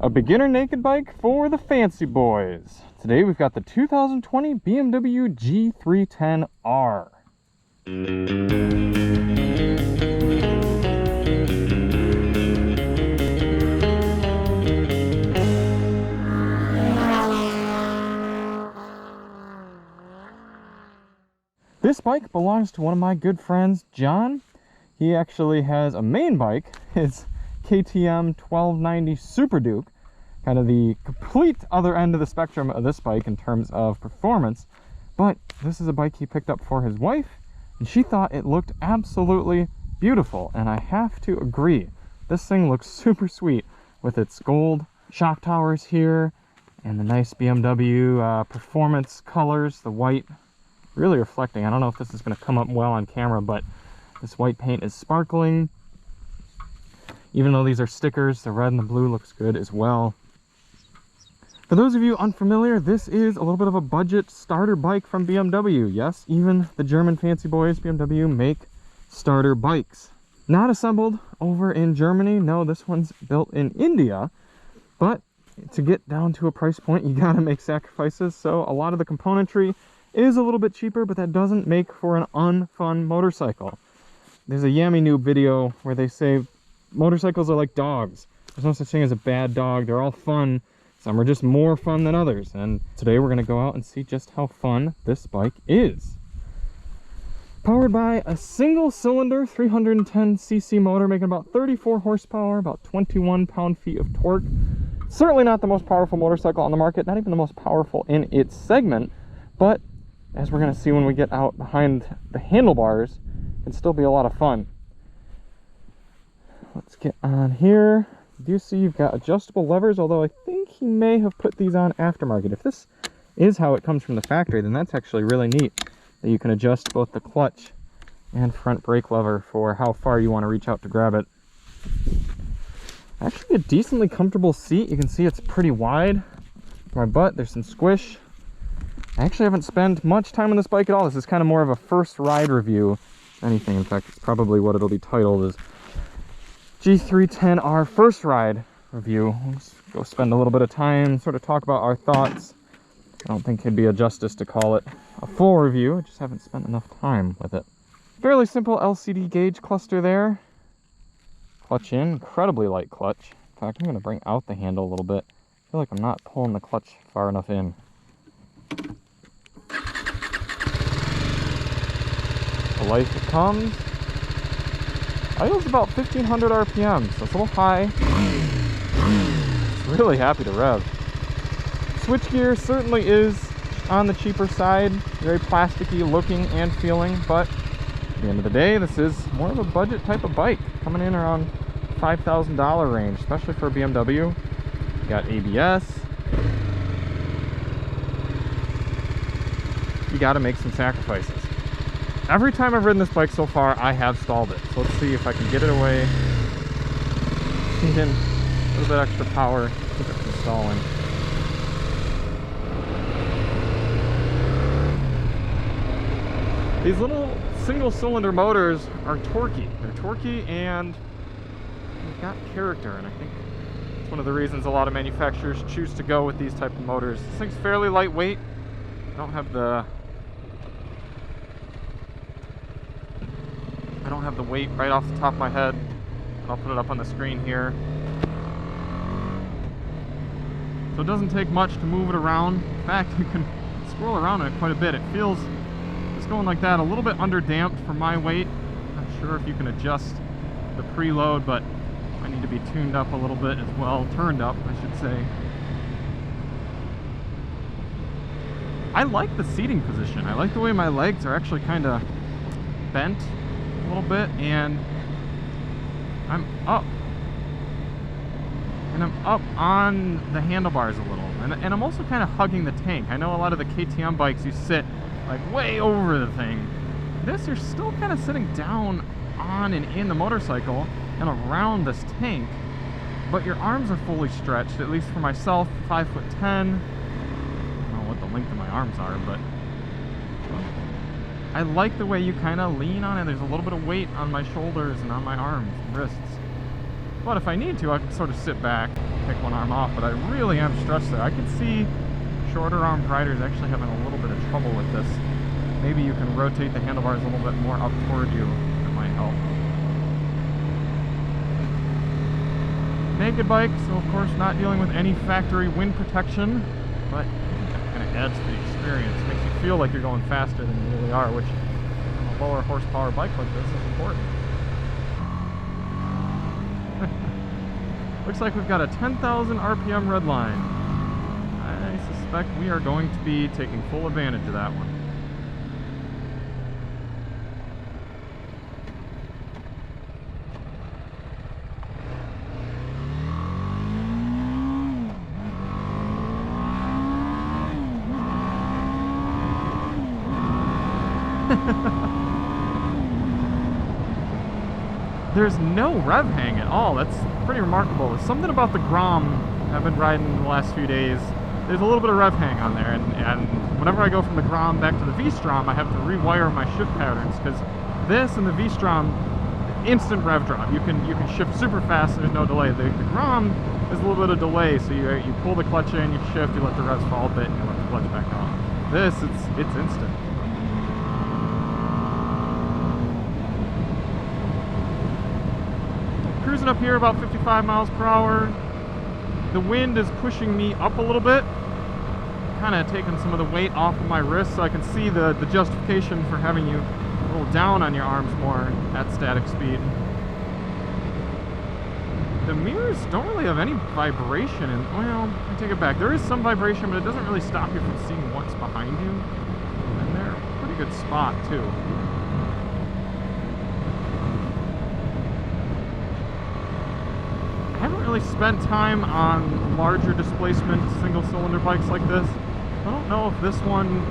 A beginner naked bike for the fancy boys. Today we've got the 2020 BMW G310 R. This bike belongs to one of my good friends, John. He actually has a main bike, his KTM 1290 Super Duke, kind of the complete other end of the spectrum of this bike in terms of performance. But this is a bike he picked up for his wife, and she thought it looked absolutely beautiful. And I have to agree, this thing looks super sweet with its gold shock towers here and the nice BMW performance colors, the white really reflecting. I don't know if this is going to come up well on camera, but this white paint is sparkling. Even though these are stickers, the red and the blue looks good as well. For those of you unfamiliar, this is a little bit of a budget starter bike from BMW. Yes, even the German fancy boys, BMW, make starter bikes. Not assembled over in Germany. No, this one's built in India. But to get down to a price point, you gotta make sacrifices. So a lot of the componentry is a little bit cheaper, but that doesn't make for an unfun motorcycle. There's a Yummy Noob video where they say motorcycles are like dogs. There's no such thing as a bad dog. They're all fun. Some are just more fun than others. And today we're going to go out and see just how fun this bike is. Powered by a single cylinder 310cc motor making about 34 horsepower, about 21 pound-feet of torque. Certainly not the most powerful motorcycle on the market, not even the most powerful in its segment, but as we're going to see when we get out behind the handlebars, it can still be a lot of fun. Let's get on here. You do see you've got adjustable levers, although I think he may have put these on aftermarket. If this is how it comes from the factory, then that's actually really neat, that you can adjust both the clutch and front brake lever for how far you want to reach out to grab it. Actually a decently comfortable seat. You can see it's pretty wide for my butt. There's some squish. I actually haven't spent much time on this bike at all. This is kind of more of a first ride review than anything. In fact, it's probably what it'll be titled, is G310 R first ride review. Let's go spend a little bit of time, sort of talk about our thoughts. I don't think it'd be a justice to call it a full review. I just haven't spent enough time with it. Fairly simple LCD gauge cluster there. Clutch in, incredibly light clutch. In fact, I'm going to bring out the handle a little bit. I feel like I'm not pulling the clutch far enough in. To life it comes. Idle's about 1500 RPM, so it's a little high. It's really happy to rev. Switchgear certainly is on the cheaper side, very plasticky looking and feeling, but at the end of the day, this is more of a budget type of bike, coming in around $5,000 range, especially for a BMW. You got ABS. You got to make some sacrifices. Every time I've ridden this bike so far, I have stalled it. So let's see if I can get it away. Sink in a little bit extra power, keep it from stalling. These little single cylinder motors are torquey. They're torquey and they've got character, and I think it's one of the reasons a lot of manufacturers choose to go with these type of motors. This thing's fairly lightweight. I don't have the weight right off the top of my head. I'll put it up on the screen here. So it doesn't take much to move it around. In fact, you can swirl around it quite a bit. It feels, just going like that, a little bit under damped for my weight. Not sure if you can adjust the preload, but I need to be tuned up a little bit as well. Turned up, I should say. I like the seating position. I like the way my legs are actually kind of bent a little bit, and I'm up. And I'm up on the handlebars a little. And I'm also kind of hugging the tank. I know a lot of the KTM bikes, you sit like way over the thing. This, you're still kind of sitting down on and in the motorcycle and around this tank, but your arms are fully stretched, at least for myself, 5'10". I don't know what the length of my arms are, but I like the way you kind of lean on it. There's a little bit of weight on my shoulders and on my arms and wrists. But if I need to, I can sort of sit back, pick one arm off, but I really am stressed there. I can see shorter armed riders actually having a little bit of trouble with this. Maybe you can rotate the handlebars a little bit more up toward you. That might help. Naked bike, so of course not dealing with any factory wind protection, but it kind of adds to the experience. Makes you feel like you're going faster than you really are, which on a lower horsepower bike like this is important. Looks like we've got a 10,000 RPM red line. I suspect we are going to be taking full advantage of that one. There's no rev hang at all. That's pretty remarkable. There's something about the Grom I've been riding in the last few days. There's a little bit of rev hang on there, and whenever I go from the Grom back to the V-Strom, I have to rewire my shift patterns, because this and the V-Strom, instant rev drop. You can shift super fast, there's no delay. The Grom is a little bit of delay, so you pull the clutch in, you shift, you let the revs fall a bit, and you let the clutch back on. This, it's instant. Cruising up here about 55 miles per hour. The wind is pushing me up a little bit, kind of taking some of the weight off of my wrist, so I can see the justification for having you a little down on your arms more at static speed. The mirrors don't really have any vibration, and well, I take it back. There is some vibration, but it doesn't really stop you from seeing what's behind you. And they're a pretty good spot too. I haven't really spent time on larger displacement single-cylinder bikes like this. I don't know if this one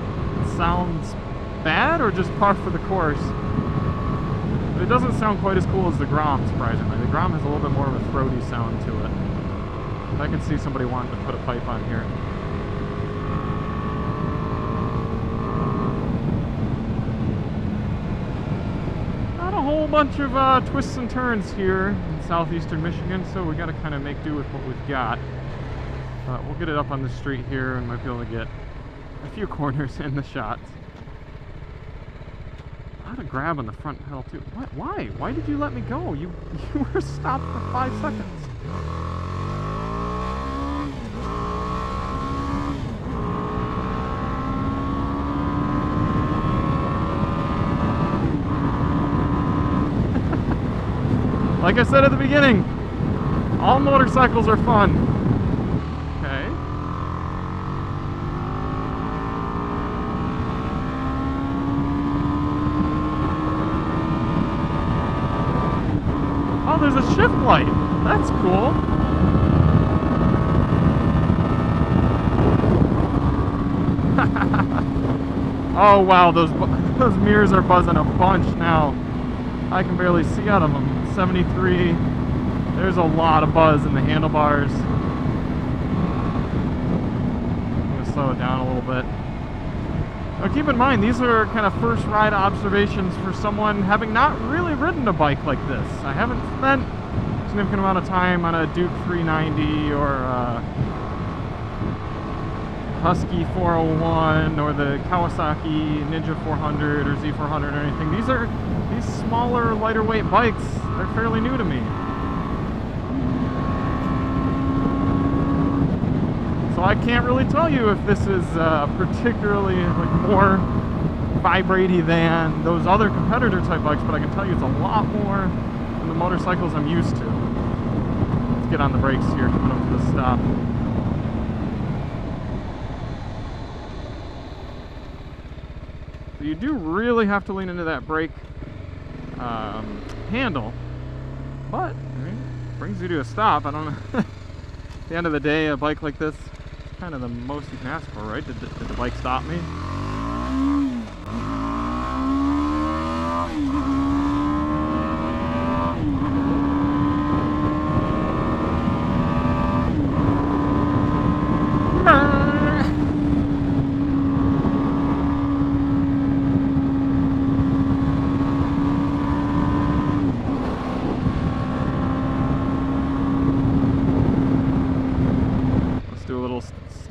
sounds bad or just par for the course. But it doesn't sound quite as cool as the Grom, surprisingly. The Grom has a little bit more of a throaty sound to it. I can see somebody wanting to put a pipe on here. Not a whole bunch of twists and turns here in southeastern Michigan, so we got to kind of make do with what we've got. We'll get it up on the street here and might be able to get a few corners in the shots. A lot of grab on the front pedal too. What? Why? Why did you let me go? You were stopped for 5 seconds. Like I said at the beginning, all motorcycles are fun. Okay. Oh, there's a shift light. That's cool. Oh wow, those mirrors are buzzing a bunch now. I can barely see out of them. 73. There's a lot of buzz in the handlebars. I'm going to slow it down a little bit. Now keep in mind, these are kind of first ride observations for someone having not really ridden a bike like this. I haven't spent a significant amount of time on a Duke 390 or a Husky 401 or the Kawasaki Ninja 400 or Z400 or anything. These smaller, lighter weight bikes, they're fairly new to me. So I can't really tell you if this is particularly like more vibratey than those other competitor type bikes, but I can tell you it's a lot more than the motorcycles I'm used to. Let's get on the brakes here coming up to the stop. So you do really have to lean into that brake handle, but I mean, it brings you to a stop. I don't know. At the end of the day, a bike like this is kind of the most you can ask for, right? Did the bike stop me?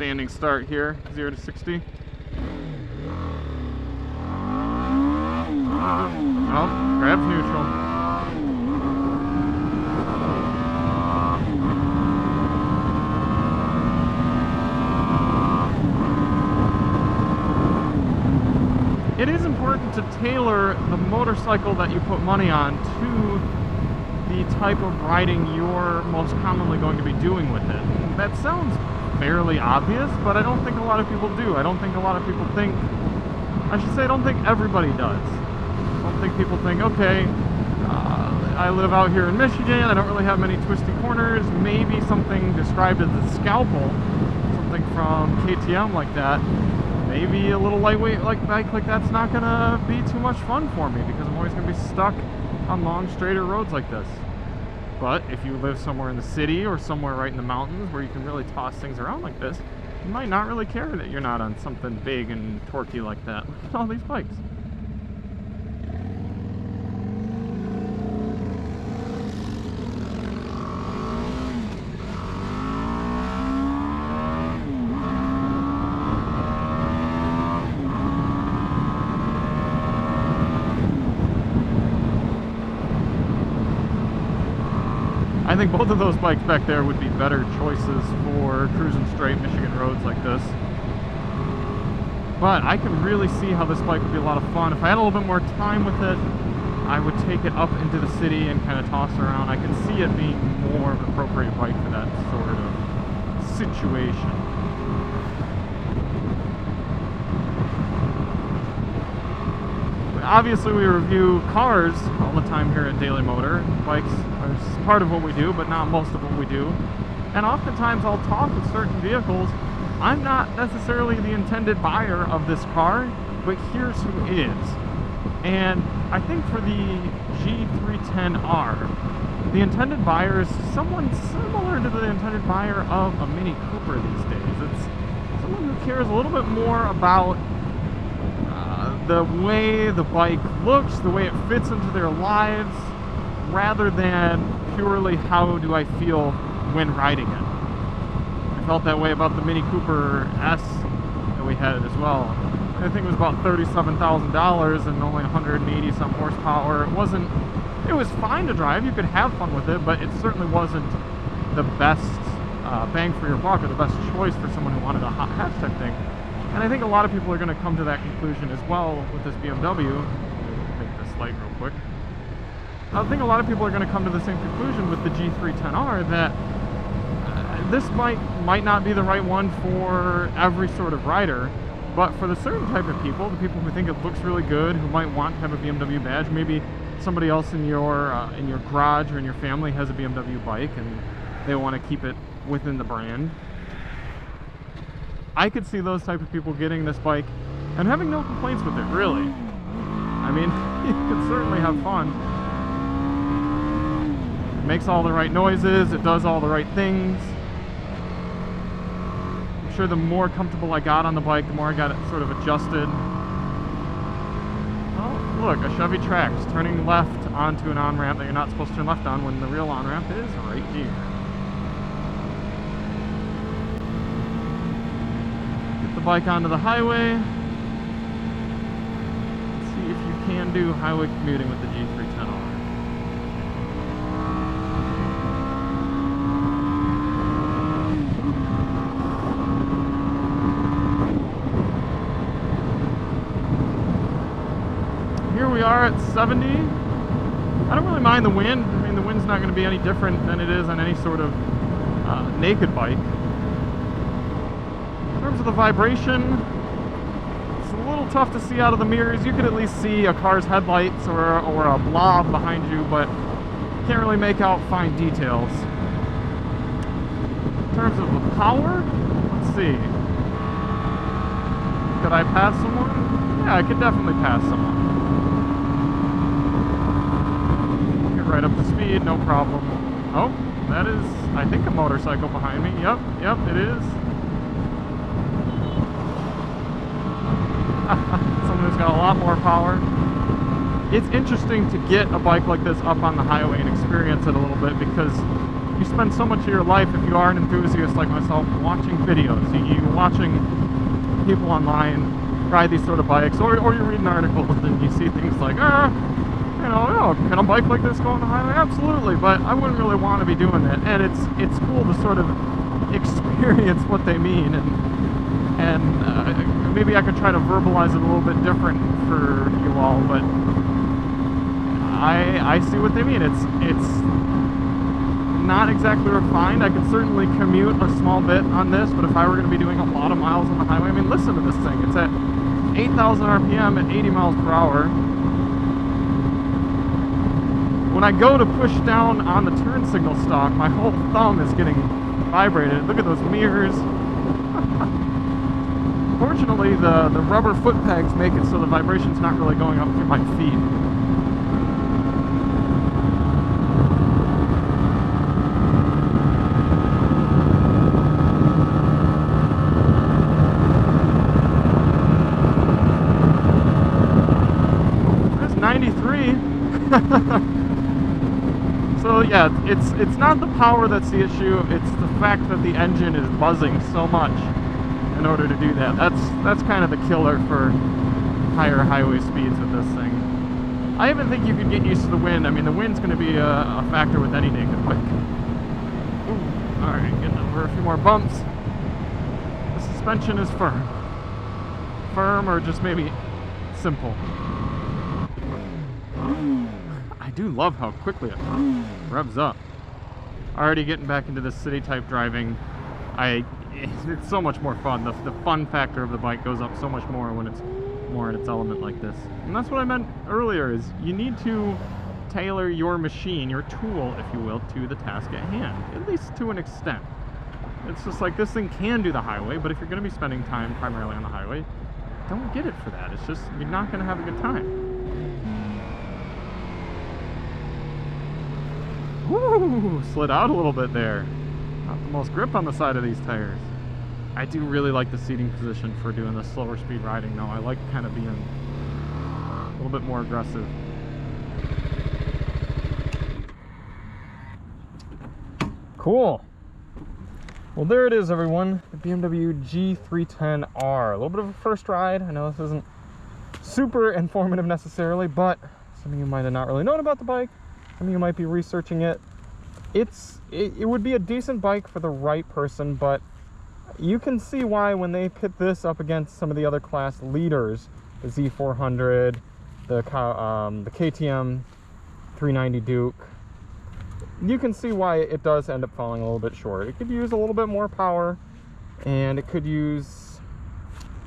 standing start here, 0 to 60. Oh, grabs neutral. It is important to tailor the motorcycle that you put money on to the type of riding you're most commonly going to be doing with it. That sounds fairly obvious, but I don't think a lot of people do. I don't think a lot of people think, I should say I don't think everybody does. I don't think people think, okay, I live out here in Michigan, I don't really have many twisty corners, maybe something described as a scalpel, something from KTM like that, maybe a little lightweight bike like that's not gonna be too much fun for me because I'm always gonna be stuck on long, straighter roads like this. But if you live somewhere in the city or somewhere right in the mountains where you can really toss things around like this, you might not really care that you're not on something big and torquey like that. Look at all these bikes. I think both of those bikes back there would be better choices for cruising straight Michigan roads like this. But I can really see how this bike would be a lot of fun. If I had a little bit more time with it, I would take it up into the city and kind of toss around. I can see it being more of an appropriate bike for that sort of situation. Obviously, we review cars all the time here at Daily Motor. Bikes are part of what we do, but not most of what we do. And oftentimes I'll talk with certain vehicles. I'm not necessarily the intended buyer of this car, but here's who is. And I think for the G310 R, the intended buyer is someone similar to the intended buyer of a Mini Cooper these days. It's someone who cares a little bit more about the way the bike looks, the way it fits into their lives, rather than purely how do I feel when riding it. I felt that way about the Mini Cooper S that we had as well. I think it was about $37,000 and only 180 some horsepower. It was fine to drive, you could have fun with it, but it certainly wasn't the best bang for your buck or the best choice for someone who wanted a hot hatch type thing. And I think a lot of people are going to come to that conclusion as well with this BMW. Make this light real quick. I think a lot of people are going to come to the same conclusion with the G310R that this bike might not be the right one for every sort of rider, but for the certain type of people, the people who think it looks really good, who might want to have a BMW badge, maybe somebody else in your garage or in your family has a BMW bike and they want to keep it within the brand. I could see those type of people getting this bike and having no complaints with it, really. I mean, you could certainly have fun. It makes all the right noises, it does all the right things. I'm sure the more comfortable I got on the bike, the more I got it sort of adjusted. Oh, look, a Chevy Trax turning left onto an on-ramp that you're not supposed to turn left on when the real on-ramp is right here. The bike onto the highway. Let's see if you can do highway commuting with the G310R. Here we are at 70. I don't really mind the wind. I mean, the wind's not going to be any different than it is on any sort of naked bike. In terms of the vibration, it's a little tough to see out of the mirrors. You could at least see a car's headlights or a blob behind you, but you can't really make out fine details. In terms of the power, let's see. Could I pass someone? Yeah, I could definitely pass someone. Get right up to speed, no problem. Oh, that is, I think, a motorcycle behind me. Yep, it is. Someone who's got a lot more power. It's interesting to get a bike like this up on the highway and experience it a little bit because you spend so much of your life, if you are an enthusiast like myself, watching videos. You're watching people online ride these sort of bikes, or you're reading articles and you see things like, you know, oh, can a bike like this go on the highway? Absolutely, but I wouldn't really want to be doing it. And it's cool to sort of experience what they mean, and maybe I could try to verbalize it a little bit different for you all, but I see what they mean. It's not exactly refined. I could certainly commute a small bit on this, but if I were going to be doing a lot of miles on the highway, I mean, listen to this thing. It's at 8,000 RPM at 80 miles per hour. When I go to push down on the turn signal stalk, my whole thumb is getting vibrated. Look at those mirrors. Fortunately, the rubber foot pegs make it so the vibration's not really going up through my feet. There's 93. So yeah, it's not the power that's the issue, it's the fact that the engine is buzzing so much in order to do that. That's kind of the killer for higher highway speeds with this thing. I even think you could get used to the wind. I mean, the wind's going to be a factor with any naked bike. Alright, getting over a few more bumps. The suspension is firm. Firm, or just maybe simple. I do love how quickly it revs up. Already getting back into the city type driving. It's so much more fun. The fun factor of the bike goes up so much more when it's more in its element like this. And that's what I meant earlier, is you need to tailor your machine, your tool, if you will, to the task at hand, at least to an extent. It's just like, this thing can do the highway, but if you're going to be spending time primarily on the highway, don't get it for that. It's just, you're not going to have a good time. Woo! Slid out a little bit there. Not the most grip on the side of these tires. I do really like the seating position for doing the slower speed riding though. I like kind of being a little bit more aggressive. Cool. Well, there it is, everyone. The BMW G310 R. A little bit of a first ride. I know this isn't super informative necessarily, but some of you might have not really known about the bike. Some of you might be researching it. It would be a decent bike for the right person, but you can see why when they pit this up against some of the other class leaders, the Z400, the KTM 390 Duke, you can see why it does end up falling a little bit short. It could use a little bit more power, and it could use,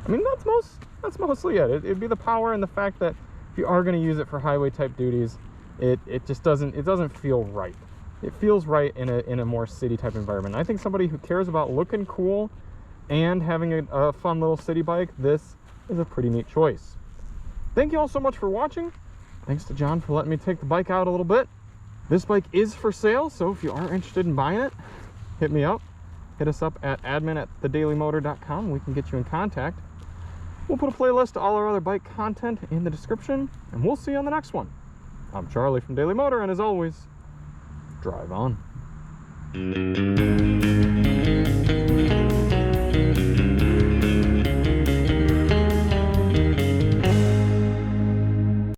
I mean, that's mostly it. It'd be the power and the fact that if you are going to use it for highway type duties, it just doesn't feel right. It feels right in a more city type environment. I think somebody who cares about looking cool and having a fun little city bike, this is a pretty neat choice. Thank you all so much for watching. Thanks to John for letting me take the bike out a little bit. This bike is for sale, so if you are interested in buying it, hit me up. Hit us up at admin@thedailymotor.com. We can get you in contact. We'll put a playlist to all our other bike content in the description, and we'll see you on the next one. I'm Charlie from Daily Motor, and as always, drive on.